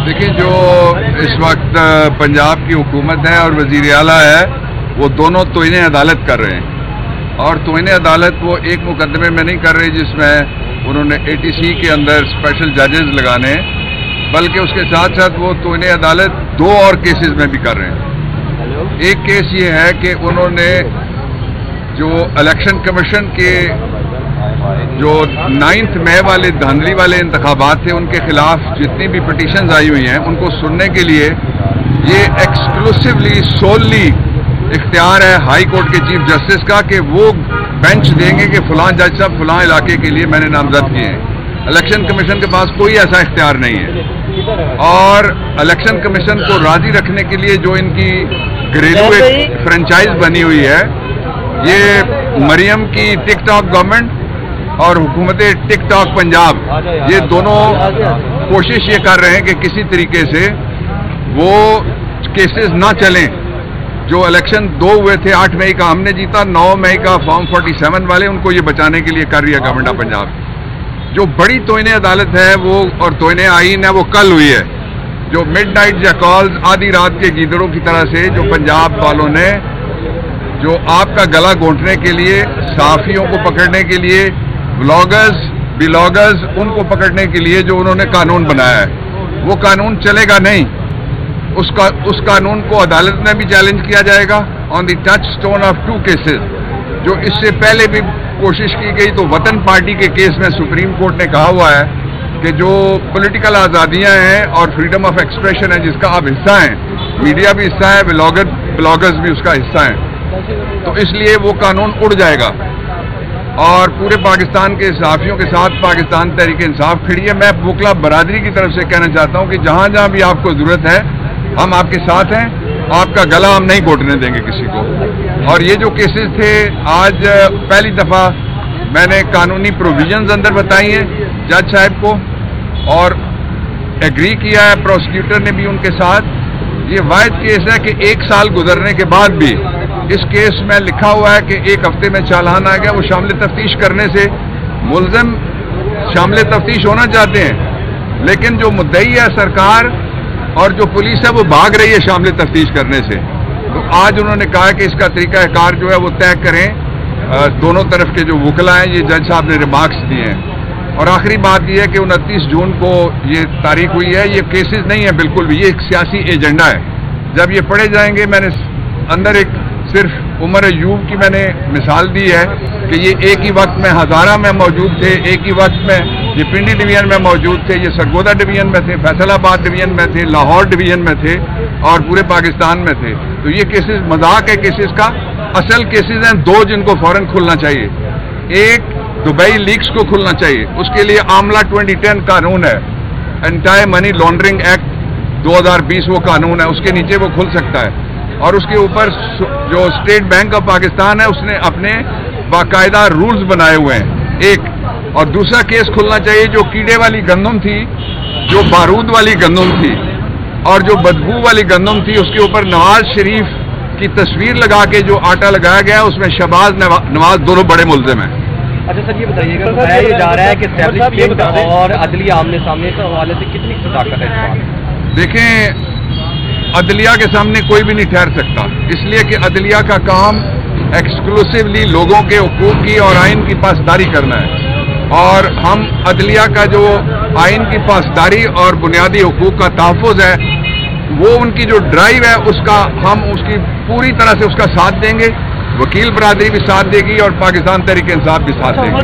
देखिए, जो इस वक्त पंजाब की हुकूमत है और वज़ीर आला है, वो दोनों तोइने अदालत कर रहे हैं। और तोइने अदालत वो एक मुकदमे में नहीं कर रहे जिसमें उन्होंने ATC के अंदर स्पेशल जजेस लगाने हैं, बल्कि उसके साथ साथ वो तोइने अदालत दो और केसेस में भी कर रहे हैं। एक केस ये है कि उन्होंने जो इलेक्शन कमीशन के जो 9 मई वाले धांधली वाले इंतखाबात थे, उनके खिलाफ जितनी भी पिटीशंस आई हुई हैं, उनको सुनने के लिए ये एक्सक्लूसिवली सोलली इख्तियार है हाई कोर्ट के चीफ जस्टिस का कि वो बेंच देंगे कि फलां जज साहब फलां इलाके के लिए मैंने नामजद किए हैं। इलेक्शन कमीशन के पास कोई ऐसा इख्तियार नहीं है। और इलेक्शन कमीशन को राजी रखने के लिए जो इनकी घरेलू एक फ्रेंचाइज बनी हुई है, ये मरियम की टिकटॉक गवर्नमेंट और हुकूमत टिकटॉक पंजाब, ये दोनों कोशिश ये कर रहे हैं कि किसी तरीके से वो केसेस ना चलें। जो इलेक्शन 2 हुए थे, 8 मई का हमने जीता, 9 मई का फॉर्म 47 वाले, उनको ये बचाने के लिए कर रही है गवर्नमेंट ऑफ पंजाब। जो बड़ी तोइने अदालत है वो और तोइने आईन है, वो कल हुई है। जो मिडनाइट जैकॉल्स, आधी रात के गीदड़ों की तरह से जो पंजाब वालों ने जो आपका गला घोंटने के लिए, सहाफियों को पकड़ने के लिए, ब्लॉगर्स बिलॉगर्स उनको पकड़ने के लिए जो उन्होंने कानून बनाया है, वो कानून चलेगा नहीं। उस कानून को अदालत में भी चैलेंज किया जाएगा on the touch stone of 2 cases. जो इससे पहले भी कोशिश की गई, तो वतन पार्टी के केस में सुप्रीम कोर्ट ने कहा हुआ है कि जो पॉलिटिकल आज़ादियां हैं और फ्रीडम ऑफ एक्सप्रेशन है, जिसका आप हिस्सा हैं, मीडिया भी हिस्सा है, ब्लॉगर्स भी उसका हिस्सा हैं, तो इसलिए वो कानून उड़ जाएगा। और पूरे पाकिस्तान के सहाफ़ियों के साथ पाकिस्तान तहरीक इंसाफ खड़ी है। मैं वकला बरादरी की तरफ से कहना चाहता हूं कि जहां जहां भी आपको ज़रूरत है, हम आपके साथ हैं। आपका गला हम नहीं घोटने देंगे किसी को। और ये जो केसेस थे, आज पहली दफ़ा मैंने कानूनी प्रोविजंस अंदर बताई हैं जज साहब को और एग्री किया है प्रोसिक्यूटर ने भी उनके साथ। ये वाहिद केस है कि 1 साल गुजरने के बाद भी इस केस में लिखा हुआ है कि 1 हफ्ते में चालान आ गया। वो शामिल तफ्तीश करने से मुलज़िम शामिल तफ्तीश होना चाहते हैं, लेकिन जो मुद्दई है सरकार और जो पुलिस है वो भाग रही है शामिल तफ्तीश करने से। तो आज उन्होंने कहा कि इसका तरीक़ाकार जो है वो तय करें। दोनों तरफ के जो वकला हैं, ये जज साहब ने रिमार्क्स दिए हैं। और आखिरी बात यह है कि 29 जून को ये तारीख हुई है। ये केसेस नहीं है बिल्कुल भी, ये एक सियासी एजेंडा है। जब ये पढ़े जाएंगे, मैंने अंदर एक सिर्फ उमर अयूब की मैंने मिसाल दी है कि ये एक ही वक्त में हज़ारा में मौजूद थे, एक ही वक्त में ये पिंडी डिवीजन में मौजूद थे, ये सरगोदा डिवीजन में थे, फैसलाबाद डिवीजन में थे, लाहौर डिवीजन में थे और पूरे पाकिस्तान में थे। तो ये केसेस मजाक है केसेस का। असल केसेस हैं 2 जिनको फौरन खुलना चाहिए। एक दुबई लीक्स को खुलना चाहिए, उसके लिए आमला 2010 कानून है, एंटायर मनी लॉन्ड्रिंग एक्ट 2020 वो कानून है, उसके नीचे वो खुल सकता है। और उसके ऊपर जो स्टेट बैंक ऑफ पाकिस्तान है, उसने अपने बाकायदा रूल्स बनाए हुए हैं। एक और दूसरा केस खुलना चाहिए जो कीड़े वाली गंदम थी, जो बारूद वाली गंदम थी और जो बदबू वाली गंदम थी, उसके ऊपर नवाज शरीफ की तस्वीर लगा के जो आटा लगाया गया, उसमें शहबाज नवाज दोनों बड़े मुल्जिम हैं। अच्छा सर, ये बताइएगा, बताया ये जा रहा है कि एस्टैब्लिशमेंट और अदलिया आमने सामने के हवाले से कितनी सदाकत है इस बात? देखें, अदलिया के सामने कोई भी नहीं ठहर सकता, इसलिए कि अदलिया का काम एक्सक्लूसिवली लोगों के हुकूक की और आइन की पासदारी करना है। और हम अदलिया का जो आइन की पासदारी और बुनियादी हुकूक का तहफ़्फ़ुज़ है, वो उनकी जो ड्राइव है, उसका हम उसकी पूरी तरह से उसका साथ देंगे। वकील बरादरी भी साथ देगी और पाकिस्तान तहरीक इंसाफ भी साथ देगी।